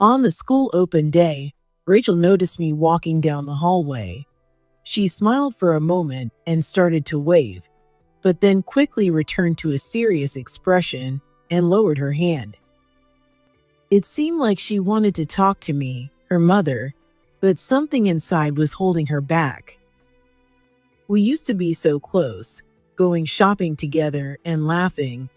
On the school open day, Rachel noticed me walking down the hallway. She smiled for a moment and started to wave, but then quickly returned to a serious expression and lowered her hand. It seemed like she wanted to talk to me, her mother, but something inside was holding her back. We used to be so close, going shopping together and laughing,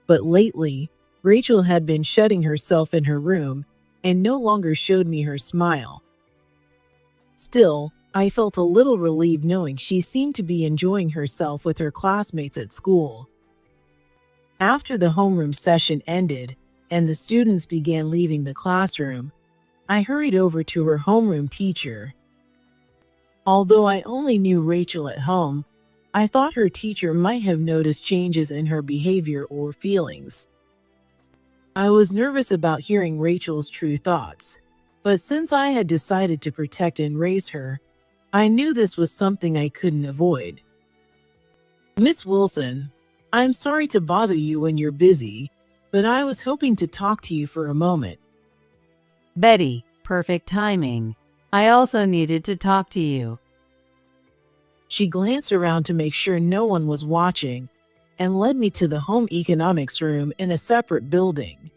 but lately, Rachel had been shutting herself in her room and no longer showed me her smile. Still, I felt a little relieved knowing she seemed to be enjoying herself with her classmates at school. After the homeroom session ended and the students began leaving the classroom, I hurried over to her homeroom teacher. Although I only knew Rachel at home, I thought her teacher might have noticed changes in her behavior or feelings. I was nervous about hearing Rachel's true thoughts, but since I had decided to protect and raise her, I knew this was something I couldn't avoid. "Miss Wilson, I'm sorry to bother you when you're busy, but I was hoping to talk to you for a moment." Betty, perfect timing. I also needed to talk to you. She glanced around to make sure no one was watching and led me to the home economics room in a separate building.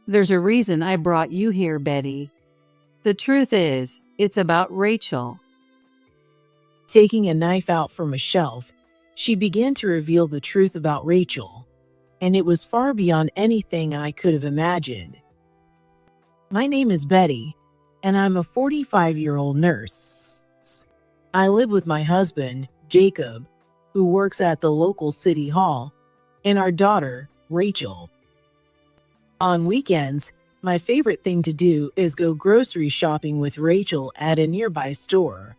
There's a reason I brought you here, Betty. The truth is, it's about Rachel. Taking a knife out from a shelf, she began to reveal the truth about Rachel, and it was far beyond anything I could have imagined. "My name is Betty, and I'm a 45-year-old nurse. I live with my husband, Jacob, who works at the local city hall, and our daughter, Rachel. On weekends, my favorite thing to do is go grocery shopping with Rachel at a nearby store.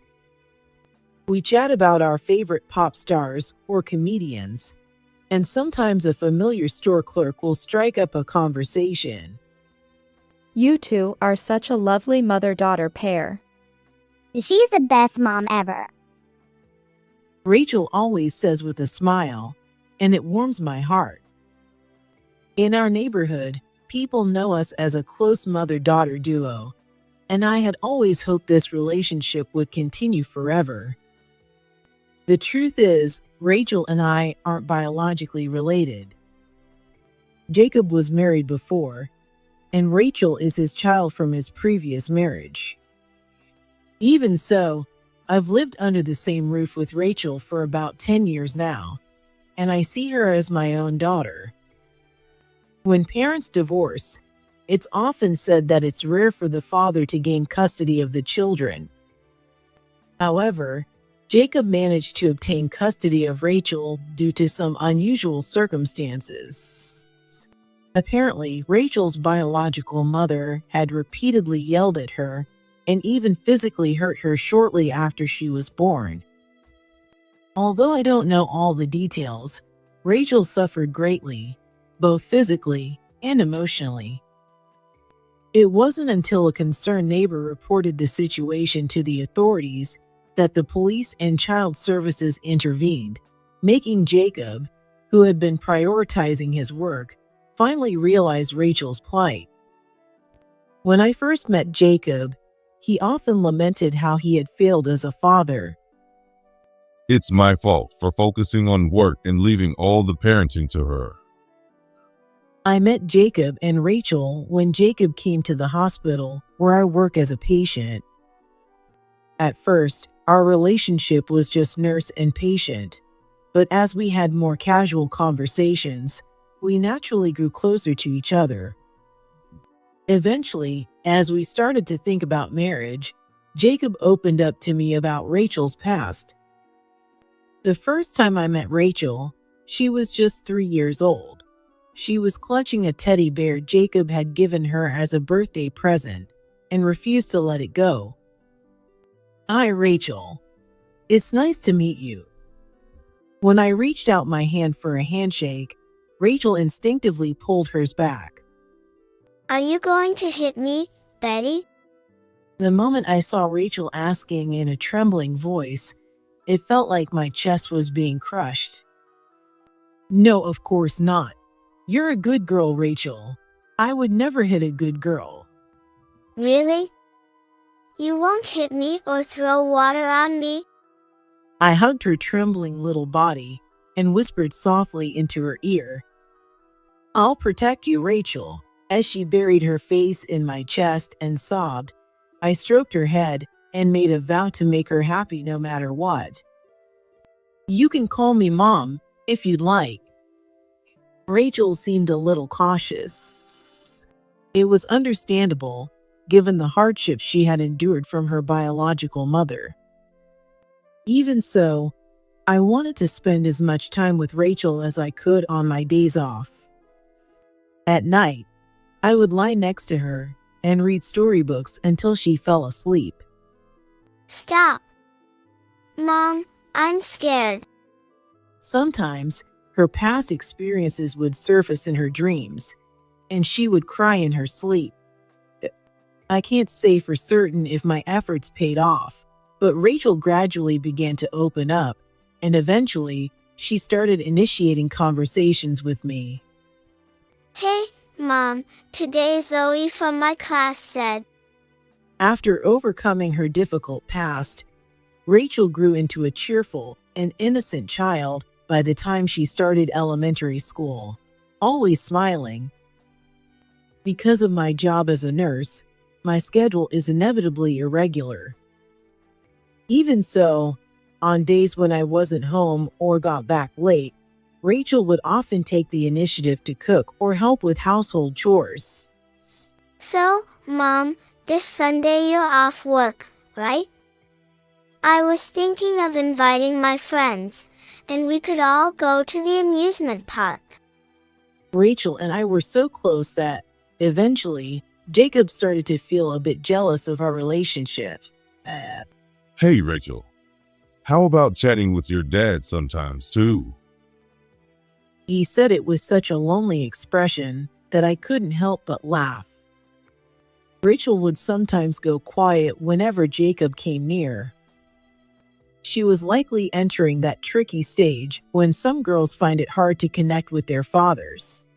We chat about our favorite pop stars or comedians, and sometimes a familiar store clerk will strike up a conversation." You two are such a lovely mother-daughter pair. She's the best mom ever. Rachel always says with a smile, and it warms my heart. In our neighborhood, people know us as a close mother-daughter duo, and I had always hoped this relationship would continue forever. The truth is, Rachel and I aren't biologically related. Jacob was married before, and Rachel is his child from his previous marriage. Even so, I've lived under the same roof with Rachel for about 10 years now, and I see her as my own daughter. When parents divorce, it's often said that it's rare for the father to gain custody of the children. However, Jacob managed to obtain custody of Rachel due to some unusual circumstances. Apparently, Rachel's biological mother had repeatedly yelled at her and even physically hurt her shortly after she was born. Although I don't know all the details, Rachel suffered greatly, both physically and emotionally. It wasn't until a concerned neighbor reported the situation to the authorities that the police and child services intervened, making Jacob, who had been prioritizing his work, finally realize Rachel's plight. When I first met Jacob, he often lamented how he had failed as a father. "It's my fault for focusing on work and leaving all the parenting to her." I met Jacob and Rachel when Jacob came to the hospital where I work as a patient. At first, our relationship was just nurse and patient, but as we had more casual conversations, we naturally grew closer to each other. Eventually, as we started to think about marriage, Jacob opened up to me about Rachel's past. The first time I met Rachel, she was just 3 years old. She was clutching a teddy bear Jacob had given her as a birthday present and refused to let it go. "Hi, Rachel. It's nice to meet you." When I reached out my hand for a handshake, Rachel instinctively pulled hers back. Are you going to hit me, Betty? The moment I saw Rachel asking in a trembling voice, it felt like my chest was being crushed. "No, of course not. You're a good girl, Rachel. I would never hit a good girl." Really? You won't hit me or throw water on me? I hugged her trembling little body and whispered softly into her ear, "I'll protect you, Rachel." As she buried her face in my chest and sobbed, I stroked her head and made a vow to make her happy no matter what. "You can call me Mom if you'd like." Rachel seemed a little cautious. It was understandable, given the hardship she had endured from her biological mother. Even so, I wanted to spend as much time with Rachel as I could on my days off. At night, I would lie next to her and read storybooks until she fell asleep. Stop. Mom, I'm scared. Sometimes, her past experiences would surface in her dreams, and she would cry in her sleep. I can't say for certain if my efforts paid off, but Rachel gradually began to open up, and eventually, she started initiating conversations with me. Hey, Mom, today Zoe from my class said. After overcoming her difficult past, Rachel grew into a cheerful and innocent child by the time she started elementary school, always smiling. Because of my job as a nurse, my schedule is inevitably irregular. Even so, on days when I wasn't home or got back late, Rachel would often take the initiative to cook or help with household chores. So, Mom, this Sunday you're off work, right? I was thinking of inviting my friends, and we could all go to the amusement park. Rachel and I were so close that, eventually, Jacob started to feel a bit jealous of our relationship. Hey, Rachel. How about chatting with your dad sometimes, too? He said it with such a lonely expression that I couldn't help but laugh. Rachel would sometimes go quiet whenever Jacob came near. She was likely entering that tricky stage when some girls find it hard to connect with their fathers.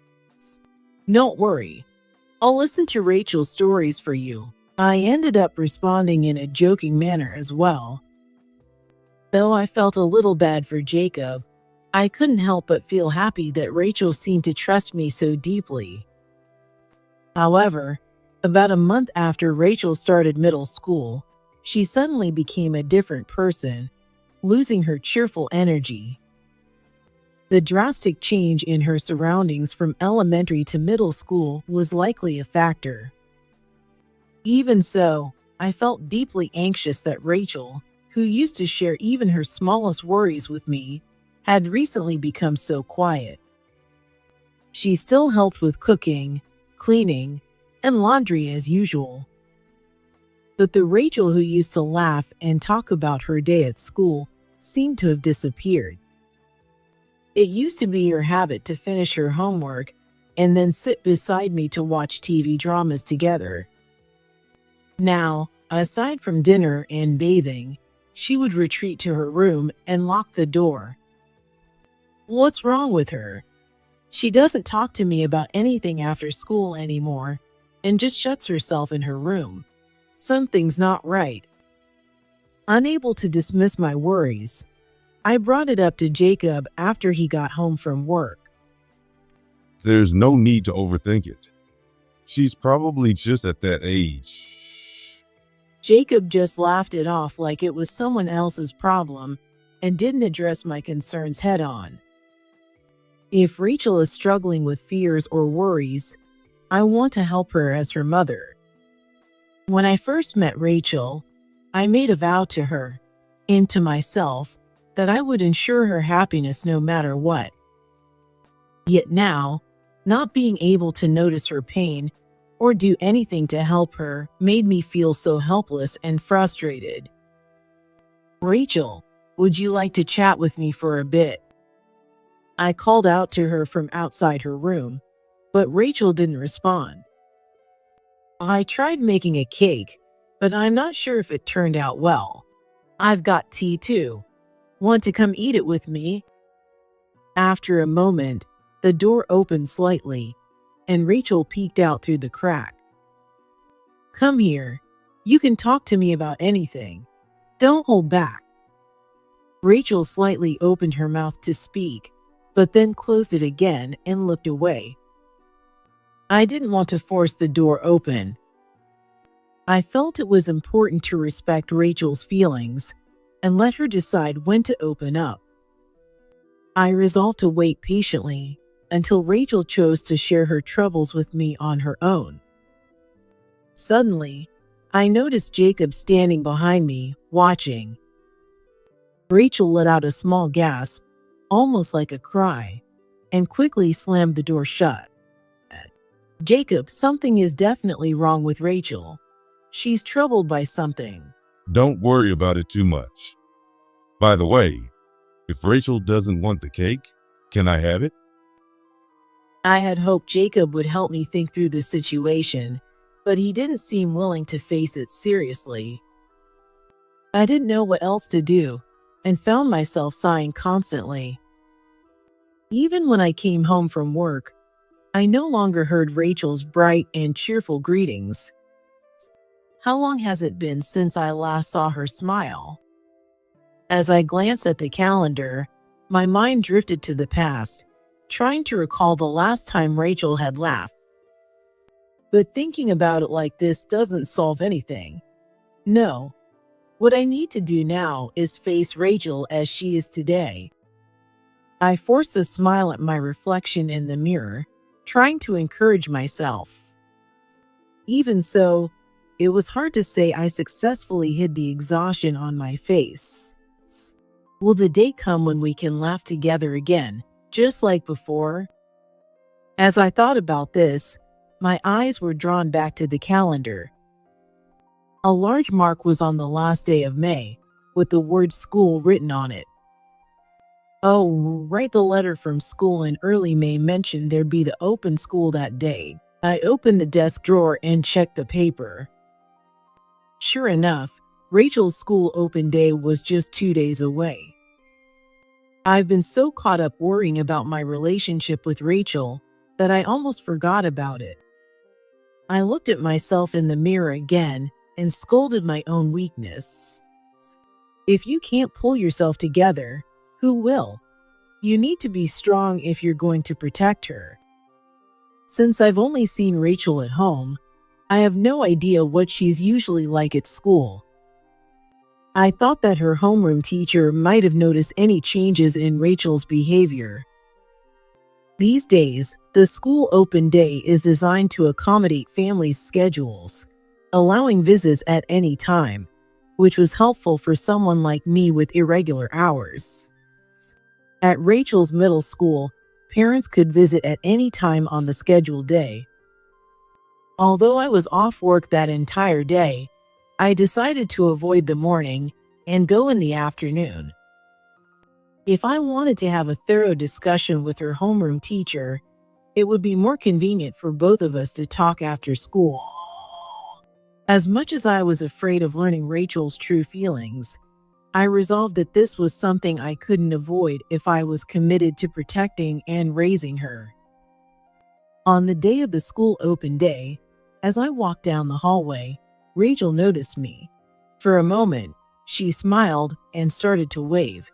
Don't worry, I'll listen to Rachel's stories for you. I ended up responding in a joking manner as well. Though I felt a little bad for Jacob, I couldn't help but feel happy that Rachel seemed to trust me so deeply. However, about a month after Rachel started middle school, she suddenly became a different person, losing her cheerful energy. The drastic change in her surroundings from elementary to middle school was likely a factor. Even so, I felt deeply anxious that Rachel, who used to share even her smallest worries with me, had recently become so quiet. She still helped with cooking, cleaning, and laundry as usual. But the Rachel who used to laugh and talk about her day at school seemed to have disappeared. It used to be her habit to finish her homework and then sit beside me to watch TV dramas together. Now, aside from dinner and bathing, she would retreat to her room and lock the door. What's wrong with her? She doesn't talk to me about anything after school anymore and just shuts herself in her room. Something's not right. Unable to dismiss my worries, I brought it up to Jacob after he got home from work. There's no need to overthink it. She's probably just at that age. Jacob just laughed it off like it was someone else's problem and didn't address my concerns head on. If Rachel is struggling with fears or worries, I want to help her as her mother. When I first met Rachel, I made a vow to her and to myself that I would ensure her happiness no matter what. Yet now, not being able to notice her pain or do anything to help her made me feel so helpless and frustrated. Rachel, would you like to chat with me for a bit? I called out to her from outside her room, but Rachel didn't respond. I tried making a cake, but I'm not sure if it turned out well. I've got tea too. Want to come eat it with me? After a moment, the door opened slightly, and Rachel peeked out through the crack. Come here. You can talk to me about anything. Don't hold back. Rachel slightly opened her mouth to speak, but then closed it again and looked away. I didn't want to force the door open. I felt it was important to respect Rachel's feelings and let her decide when to open up. I resolved to wait patiently until Rachel chose to share her troubles with me on her own. Suddenly, I noticed Jacob standing behind me, watching. Rachel let out a small gasp, almost like a cry, and quickly slammed the door shut. Jacob, something is definitely wrong with Rachel. She's troubled by something. Don't worry about it too much. By the way, if Rachel doesn't want the cake, can I have it? I had hoped Jacob would help me think through the situation, but he didn't seem willing to face it seriously. I didn't know what else to do and found myself sighing constantly. Even when I came home from work, I no longer heard Rachel's bright and cheerful greetings. How long has it been since I last saw her smile? As I glanced at the calendar, my mind drifted to the past, trying to recall the last time Rachel had laughed. But thinking about it like this doesn't solve anything. No, what I need to do now is face Rachel as she is today. I forced a smile at my reflection in the mirror, trying to encourage myself. Even so, it was hard to say I successfully hid the exhaustion on my face. Will the day come when we can laugh together again, just like before? As I thought about this, my eyes were drawn back to the calendar. A large mark was on the last day of May, with the word school written on it. Oh, right, the letter from school in early May mentioned there'd be the open school that day. I opened the desk drawer and checked the paper. Sure enough, Rachel's school open day was just 2 days away. I've been so caught up worrying about my relationship with Rachel that I almost forgot about it. I looked at myself in the mirror again and scolded my own weakness. If you can't pull yourself together, who will? You need to be strong if you're going to protect her. Since I've only seen Rachel at home, I have no idea what she's usually like at school. I thought that her homeroom teacher might have noticed any changes in Rachel's behavior. These days, the school open day is designed to accommodate families' schedules, allowing visits at any time, which was helpful for someone like me with irregular hours. At Rachel's middle school, parents could visit at any time on the scheduled day. Although I was off work that entire day, I decided to avoid the morning and go in the afternoon. If I wanted to have a thorough discussion with her homeroom teacher, it would be more convenient for both of us to talk after school. As much as I was afraid of learning Rachel's true feelings, I resolved that this was something I couldn't avoid if I was committed to protecting and raising her. On the day of the school open day, as I walked down the hallway, Rachel noticed me. For a moment, she smiled and started to wave,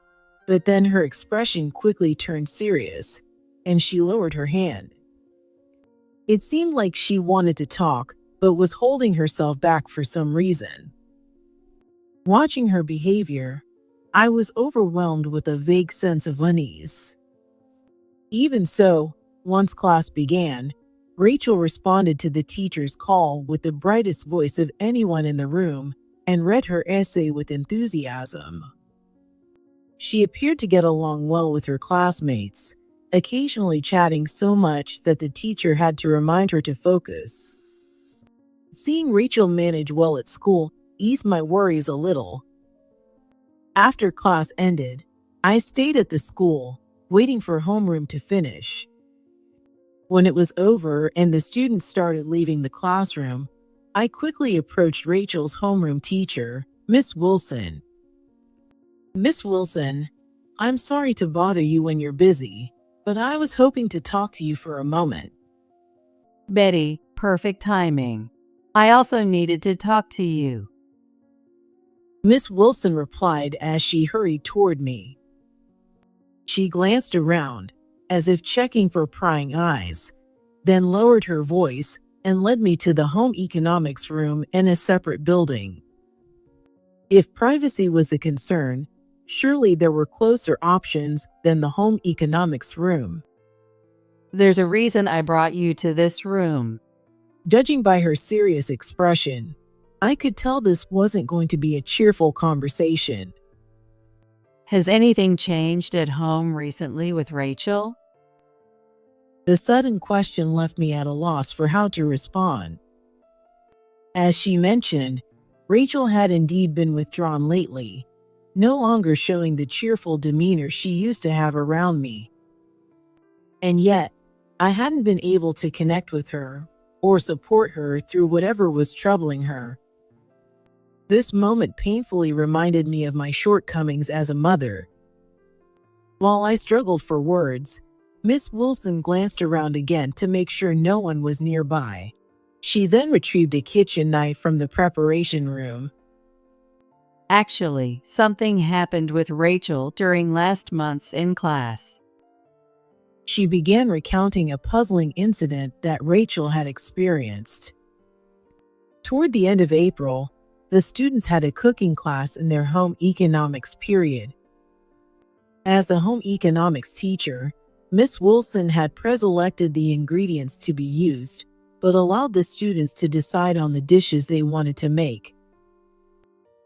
but then her expression quickly turned serious, and she lowered her hand. It seemed like she wanted to talk, but was holding herself back for some reason. Watching her behavior, I was overwhelmed with a vague sense of unease. Even so, once class began, Rachel responded to the teacher's call with the brightest voice of anyone in the room and read her essay with enthusiasm. She appeared to get along well with her classmates, occasionally chatting so much that the teacher had to remind her to focus. Seeing Rachel manage well at school eased my worries a little. After class ended, I stayed at the school, waiting for homeroom to finish. When it was over and the students started leaving the classroom, I quickly approached Rachel's homeroom teacher, Miss Wilson. Miss Wilson, I'm sorry to bother you when you're busy, but I was hoping to talk to you for a moment. Betty, perfect timing. I also needed to talk to you. Miss Wilson replied as she hurried toward me. She glanced around, as if checking for prying eyes, then lowered her voice and led me to the home economics room in a separate building. If privacy was the concern, surely there were closer options than the home economics room. There's a reason I brought you to this room. Judging by her serious expression, I could tell this wasn't going to be a cheerful conversation. Has anything changed at home recently with Rachel? The sudden question left me at a loss for how to respond. As she mentioned, Rachel had indeed been withdrawn lately, no longer showing the cheerful demeanor she used to have around me. And yet, I hadn't been able to connect with her or support her through whatever was troubling her. This moment painfully reminded me of my shortcomings as a mother. While I struggled for words, Miss Wilson glanced around again to make sure no one was nearby. She then retrieved a kitchen knife from the preparation room. Actually, something happened with Rachel during last month's in class. She began recounting a puzzling incident that Rachel had experienced. Toward the end of April, the students had a cooking class in their home economics period. As the home economics teacher, Miss Wilson had pre-selected the ingredients to be used, but allowed the students to decide on the dishes they wanted to make.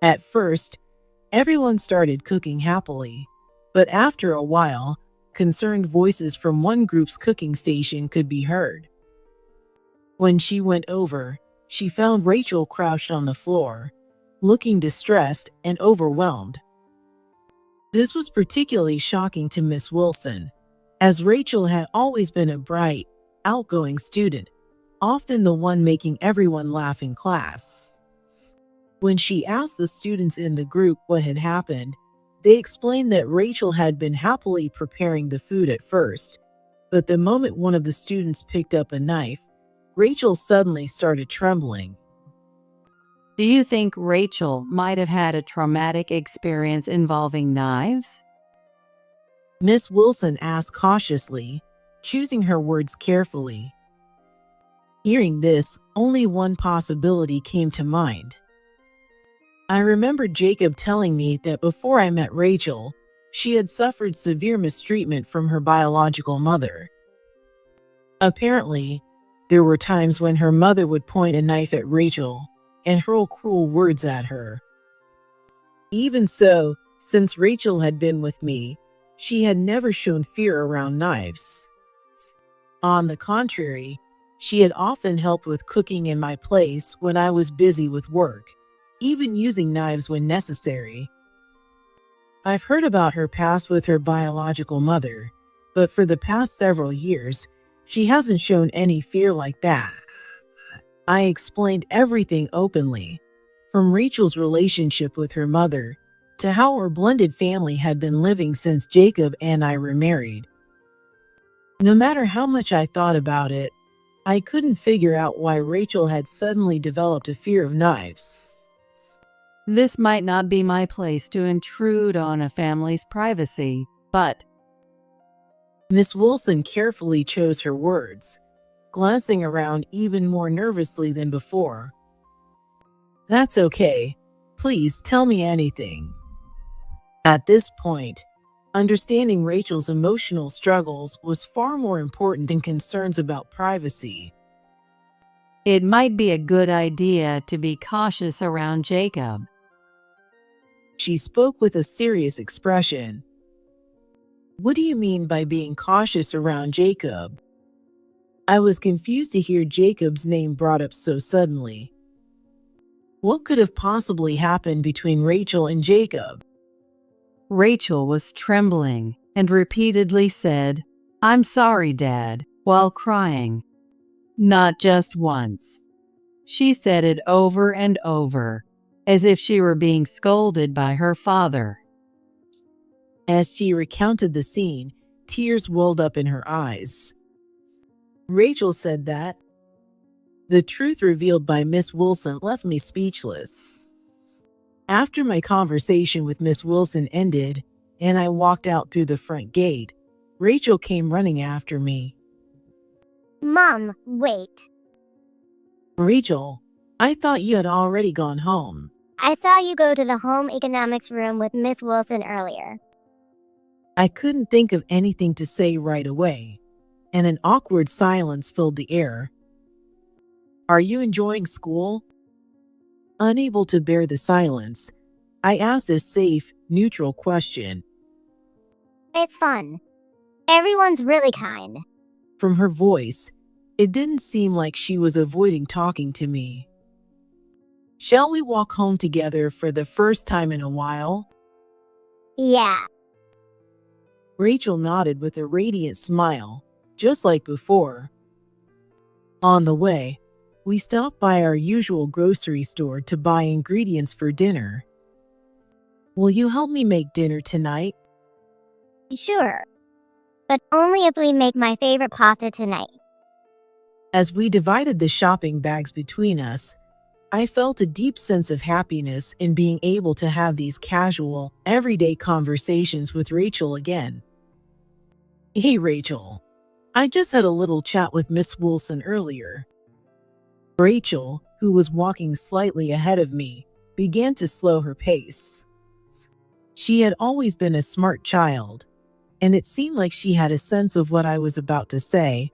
At first, everyone started cooking happily, but after a while, concerned voices from one group's cooking station could be heard. When she went over, she found Rachel crouched on the floor, looking distressed and overwhelmed. This was particularly shocking to Miss Wilson, as Rachel had always been a bright, outgoing student, often the one making everyone laugh in class. When she asked the students in the group what had happened, they explained that Rachel had been happily preparing the food at first, but the moment one of the students picked up a knife, Rachel suddenly started trembling. Do you think Rachel might have had a traumatic experience involving knives? Miss Wilson asked cautiously, choosing her words carefully. Hearing this, only one possibility came to mind. I remembered Jacob telling me that before I met Rachel, she had suffered severe mistreatment from her biological mother. Apparently, there were times when her mother would point a knife at Rachel and hurl cruel words at her. Even so, since Rachel had been with me, she had never shown fear around knives. On the contrary, she had often helped with cooking in my place when I was busy with work, even using knives when necessary. I've heard about her past with her biological mother, but for the past several years, she hasn't shown any fear like that. I explained everything openly, from Rachel's relationship with her mother to how our blended family had been living since Jacob and I were married. No matter how much I thought about it, I couldn't figure out why Rachel had suddenly developed a fear of knives. This might not be my place to intrude on a family's privacy, but Miss Wilson carefully chose her words, glancing around even more nervously than before. That's okay. Please tell me anything. At this point, understanding Rachel's emotional struggles was far more important than concerns about privacy. it might be a good idea to be cautious around Jacob. She spoke with a serious expression. What do you mean by being cautious around Jacob? I was confused to hear Jacob's name brought up so suddenly. What could have possibly happened between Rachel and Jacob? Rachel was trembling and repeatedly said, "I'm sorry, Dad," while crying. Not just once. She said it over and over, as if she were being scolded by her father. As she recounted the scene, tears welled up in her eyes. Rachel said that. The truth revealed by Miss Wilson left me speechless. After my conversation with Miss Wilson ended and I walked out through the front gate, Rachel came running after me. Mom, wait. Rachel, I thought you had already gone home. I saw you go to the home economics room with Miss Wilson earlier. I couldn't think of anything to say right away, and an awkward silence filled the air. Are you enjoying school? Unable to bear the silence, I asked a safe, neutral question. It's fun. Everyone's really kind. From her voice, it didn't seem like she was avoiding talking to me. Shall we walk home together for the first time in a while? Yeah. Rachel nodded with a radiant smile, just like before. On the way, we stopped by our usual grocery store to buy ingredients for dinner. Will you help me make dinner tonight? Sure. But only if we make my favorite pasta tonight. As we divided the shopping bags between us, I felt a deep sense of happiness in being able to have these casual, everyday conversations with Rachel again. Hey Rachel, I just had a little chat with Miss Wilson earlier. Rachel, who was walking slightly ahead of me, began to slow her pace. She had always been a smart child, and it seemed like she had a sense of what I was about to say.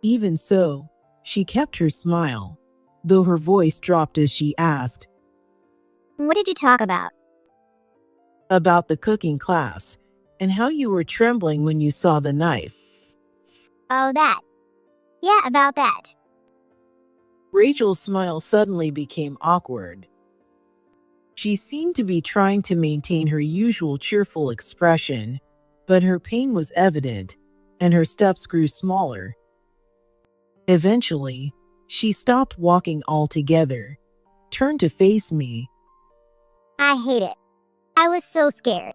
Even so, she kept her smile, though her voice dropped as she asked, What did you talk about? about the cooking class and how you were trembling when you saw the knife. Oh, that. Yeah, about that. Rachel's smile suddenly became awkward. She seemed to be trying to maintain her usual cheerful expression, but her pain was evident, and her steps grew smaller. Eventually, she stopped walking altogether, turned to face me. I hate it. I was so scared.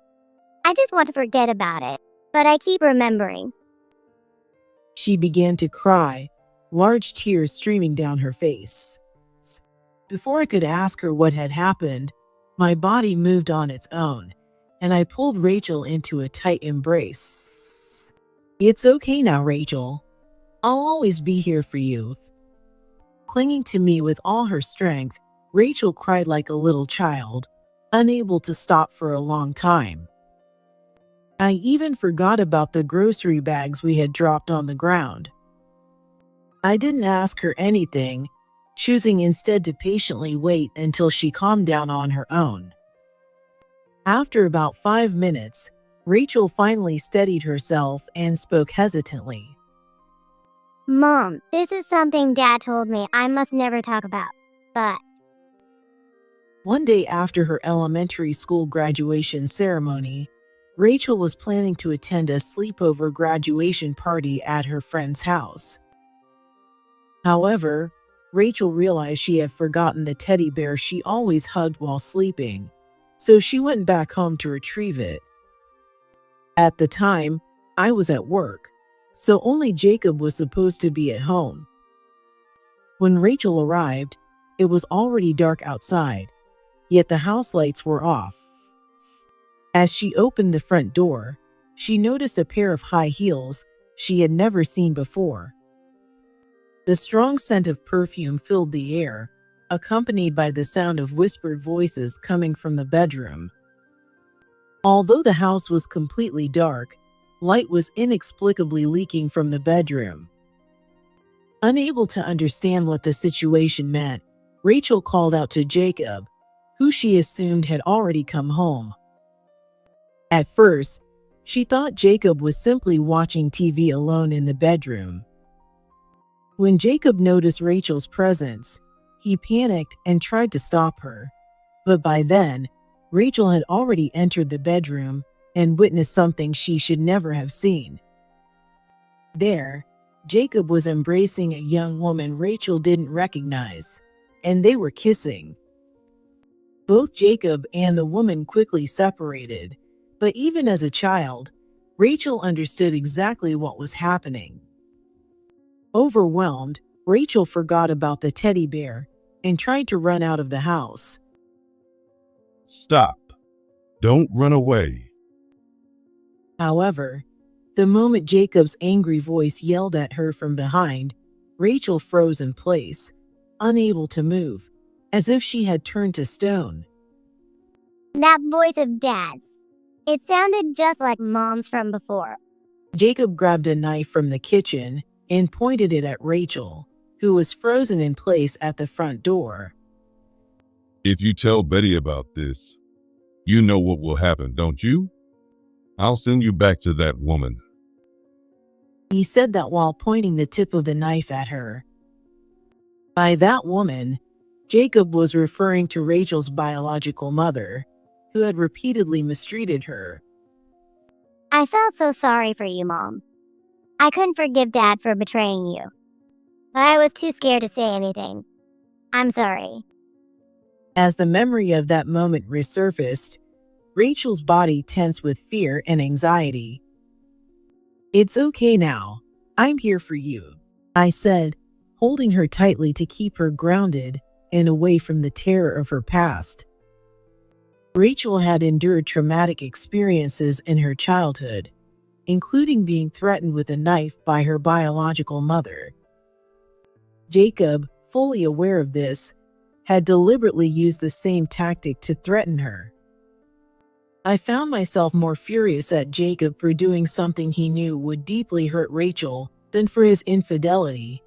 I just want to forget about it, but I keep remembering. She began to cry, large tears streaming down her face. Before I could ask her what had happened, my body moved on its own, and I pulled Rachel into a tight embrace. It's okay now, Rachel. I'll always be here for you. Clinging to me with all her strength, Rachel cried like a little child, unable to stop for a long time. I even forgot about the grocery bags we had dropped on the ground. I didn't ask her anything, choosing instead to patiently wait until she calmed down on her own. After about 5 minutes, Rachel finally steadied herself and spoke hesitantly. Mom, this is something Dad told me I must never talk about, but One day after her elementary school graduation ceremony, Rachel was planning to attend a sleepover graduation party at her friend's house. However, Rachel realized she had forgotten the teddy bear she always hugged while sleeping, so she went back home to retrieve it. At the time, I was at work, so only Jacob was supposed to be at home. When Rachel arrived, it was already dark outside, yet the house lights were off. As she opened the front door, she noticed a pair of high heels she had never seen before. The strong scent of perfume filled the air, accompanied by the sound of whispered voices coming from the bedroom. Although the house was completely dark, light was inexplicably leaking from the bedroom. Unable to understand what the situation meant, Rachel called out to Jacob, who she assumed had already come home. At first, she thought Jacob was simply watching TV alone in the bedroom. When Jacob noticed Rachel's presence, he panicked and tried to stop her. But by then, Rachel had already entered the bedroom and witnessed something she should never have seen. There, Jacob was embracing a young woman Rachel didn't recognize, and they were kissing. Both Jacob and the woman quickly separated, but even as a child, Rachel understood exactly what was happening. Overwhelmed, Rachel forgot about the teddy bear and tried to run out of the house. Stop. Don't run away. However, the moment Jacob's angry voice yelled at her from behind, Rachel froze in place, unable to move, as if she had turned to stone. That voice of Dad's. It sounded just like Mom's from before. Jacob grabbed a knife from the kitchen and pointed it at Rachel, who was frozen in place at the front door. If you tell Betty about this, you know what will happen, don't you? I'll send you back to that woman. He said that while pointing the tip of the knife at her. By that woman, Jacob was referring to Rachel's biological mother, who had repeatedly mistreated her. I felt so sorry for you, Mom. I couldn't forgive Dad for betraying you. But I was too scared to say anything. I'm sorry. As the memory of that moment resurfaced, Rachel's body tensed with fear and anxiety. "It's okay now. I'm here for you," I said, holding her tightly to keep her grounded and away from the terror of her past. Rachel had endured traumatic experiences in her childhood, including being threatened with a knife by her biological mother. Jacob, fully aware of this, had deliberately used the same tactic to threaten her. I found myself more furious at Jacob for doing something he knew would deeply hurt Rachel than for his infidelity.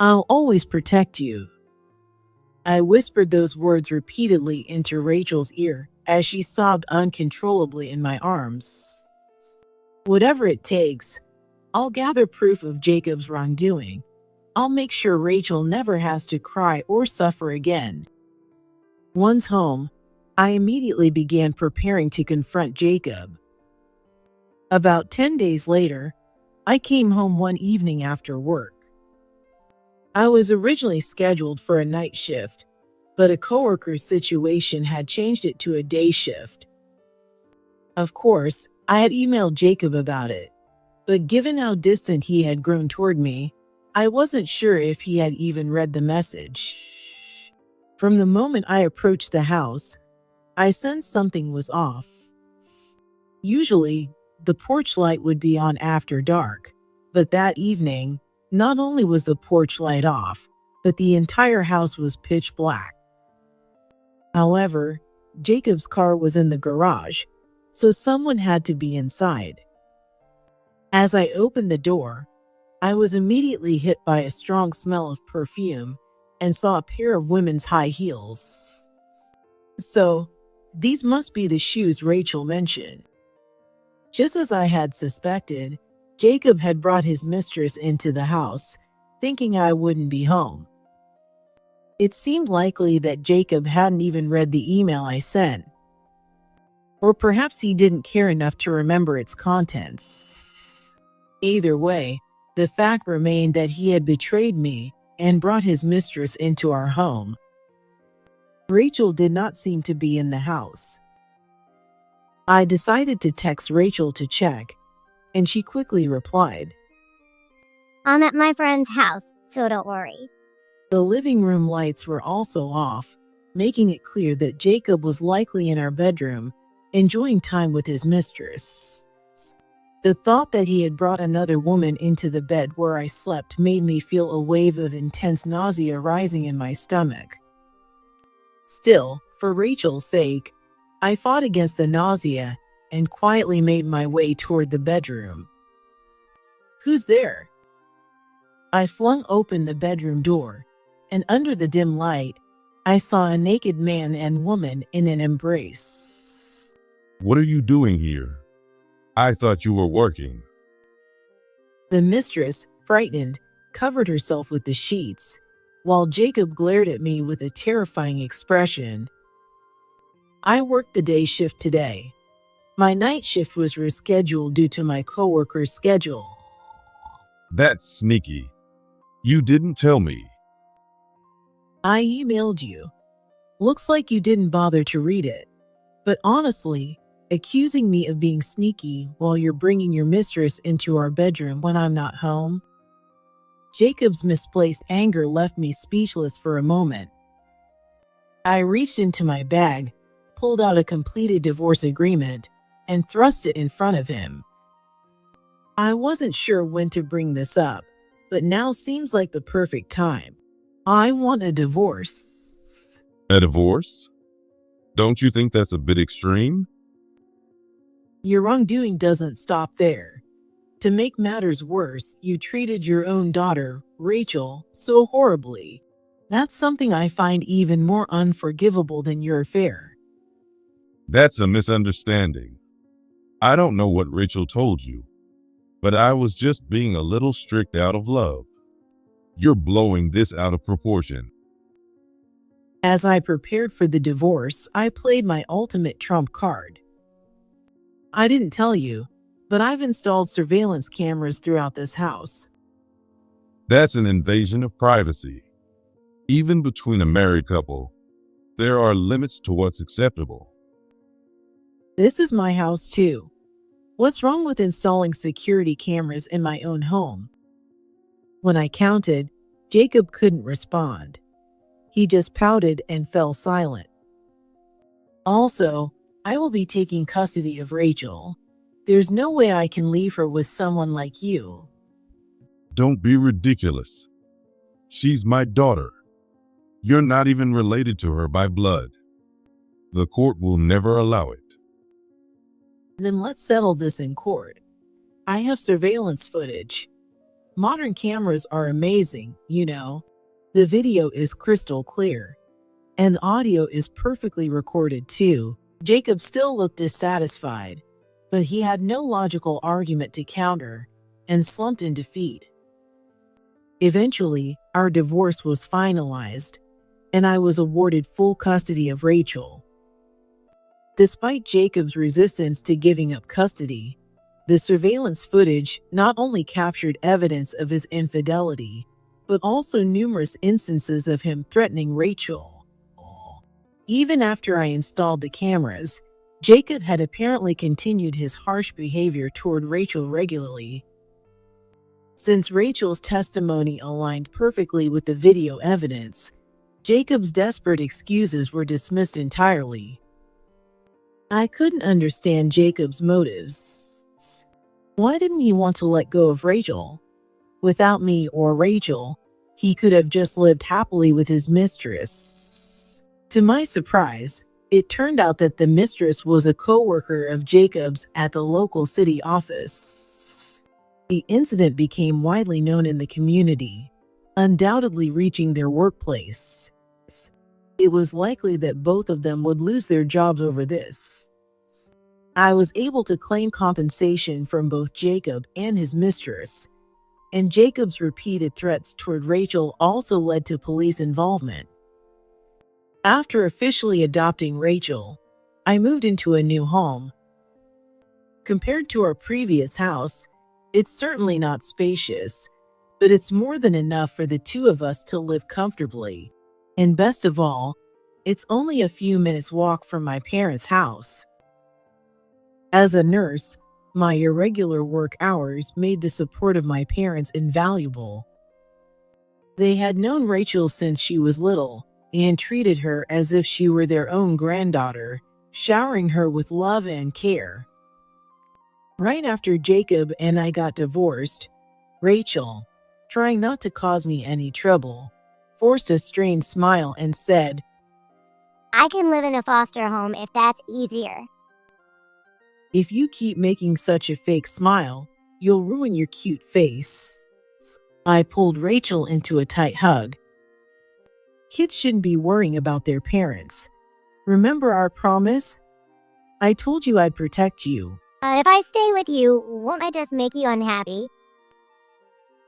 "I'll always protect you." I whispered those words repeatedly into Rachel's ear as she sobbed uncontrollably in my arms. "Whatever it takes, I'll gather proof of Jacob's wrongdoing. I'll make sure Rachel never has to cry or suffer again." Once home, I immediately began preparing to confront Jacob. About 10 days later, I came home one evening after work. I was originally scheduled for a night shift, but a coworker's situation had changed it to a day shift. Of course, I had emailed Jacob about it, but given how distant he had grown toward me, I wasn't sure if he had even read the message. From the moment I approached the house, I sensed something was off. Usually, the porch light would be on after dark, but that evening, not only was the porch light off, but the entire house was pitch black. However, Jacob's car was in the garage, so someone had to be inside. As I opened the door, I was immediately hit by a strong smell of perfume and saw a pair of women's high heels. So, these must be the shoes Rachel mentioned. Just as I had suspected, Jacob had brought his mistress into the house, thinking I wouldn't be home. It seemed likely that Jacob hadn't even read the email I sent. Or perhaps he didn't care enough to remember its contents. Either way, the fact remained that he had betrayed me and brought his mistress into our home. Rachel did not seem to be in the house. I decided to text Rachel to check, and she quickly replied. I'm at my friend's house, so don't worry. The living room lights were also off, making it clear that Jacob was likely in our bedroom, enjoying time with his mistress. The thought that he had brought another woman into the bed where I slept made me feel a wave of intense nausea rising in my stomach. Still, for Rachel's sake, I fought against the nausea and quietly made my way toward the bedroom. "Who's there?" I flung open the bedroom door, and under the dim light, I saw a naked man and woman in an embrace. What are you doing here? I thought you were working. The mistress, frightened, covered herself with the sheets, while Jacob glared at me with a terrifying expression. "I worked the day shift today. My night shift was rescheduled due to my coworker's schedule." That's sneaky. You didn't tell me. "I emailed you. Looks like you didn't bother to read it. But honestly, accusing me of being sneaky while you're bringing your mistress into our bedroom when I'm not home?" Jacob's misplaced anger left me speechless for a moment. I reached into my bag, pulled out a completed divorce agreement, and thrust it in front of him. I wasn't sure when to bring this up, but now seems like the perfect time. I want a divorce. A divorce? Don't you think that's a bit extreme? Your wrongdoing doesn't stop there. To make matters worse, you treated your own daughter, Rachel, so horribly. That's something I find even more unforgivable than your affair. That's a misunderstanding. I don't know what Rachel told you, but I was just being a little strict out of love. You're blowing this out of proportion. As I prepared for the divorce, I played my ultimate trump card. I didn't tell you, but I've installed surveillance cameras throughout this house. That's an invasion of privacy. Even between a married couple, there are limits to what's acceptable. This is my house too. What's wrong with installing security cameras in my own home? When I counted, Jacob couldn't respond. He just pouted and fell silent. Also, I will be taking custody of Rachel. There's no way I can leave her with someone like you. Don't be ridiculous. She's my daughter. You're not even related to her by blood. The court will never allow it. Then let's settle this in court. I have surveillance footage. Modern cameras are amazing, you know. The video is crystal clear. And the audio is perfectly recorded too. Jacob still looked dissatisfied, but he had no logical argument to counter and slumped in defeat. Eventually, our divorce was finalized, and I was awarded full custody of Rachel. Despite Jacob's resistance to giving up custody, the surveillance footage not only captured evidence of his infidelity, but also numerous instances of him threatening Rachel. Even after I installed the cameras, Jacob had apparently continued his harsh behavior toward Rachel regularly. Since Rachel's testimony aligned perfectly with the video evidence, Jacob's desperate excuses were dismissed entirely. I couldn't understand Jacob's motives. Why didn't he want to let go of Rachel? Without me or Rachel, he could have just lived happily with his mistress. To my surprise, it turned out that the mistress was a co-worker of Jacob's at the local city office. The incident became widely known in the community, undoubtedly reaching their workplace. It was likely that both of them would lose their jobs over this. I was able to claim compensation from both Jacob and his mistress, and Jacob's repeated threats toward Rachel also led to police involvement. After officially adopting Rachel, I moved into a new home. Compared to our previous house, it's certainly not spacious, but it's more than enough for the two of us to live comfortably. And best of all, it's only a few minutes walk from my parents' house. As a nurse, my irregular work hours made the support of my parents invaluable. They had known Rachel since she was little and treated her as if she were their own granddaughter, showering her with love and care. Right after Jacob and I got divorced, Rachel, trying not to cause me any trouble, forced a strained smile and said, I can live in a foster home if that's easier. "If you keep making such a fake smile, you'll ruin your cute face." I pulled Rachel into a tight hug. Kids shouldn't be worrying about their parents. Remember our promise? I told you I'd protect you. But if I stay with you, won't I just make you unhappy?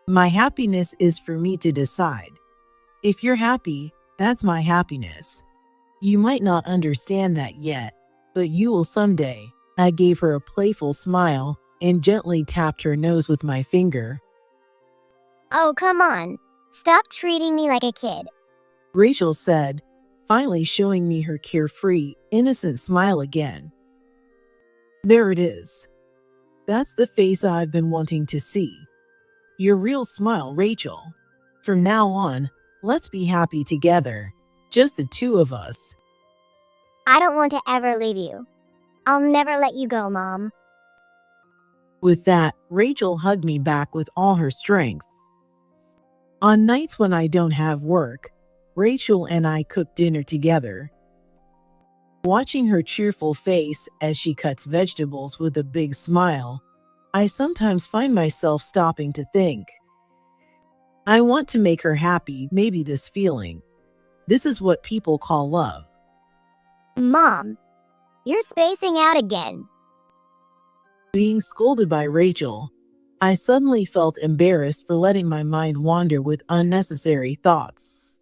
My happiness is for me to decide. If you're happy, that's my happiness. You might not understand that yet, but you will someday. I gave her a playful smile and gently tapped her nose with my finger. Oh, come on. Stop treating me like a kid. Rachel said, finally showing me her carefree, innocent smile again. There it is. That's the face I've been wanting to see. Your real smile, Rachel. From now on, let's be happy together. Just the two of us. I don't want to ever leave you. I'll never let you go, Mom. With that, Rachel hugged me back with all her strength. On nights when I don't have work, Rachel and I cook dinner together. Watching her cheerful face as she cuts vegetables with a big smile, I sometimes find myself stopping to think. I want to make her happy, maybe this feeling. This is what people call love. Mom, you're spacing out again. Being scolded by Rachel, I suddenly felt embarrassed for letting my mind wander with unnecessary thoughts.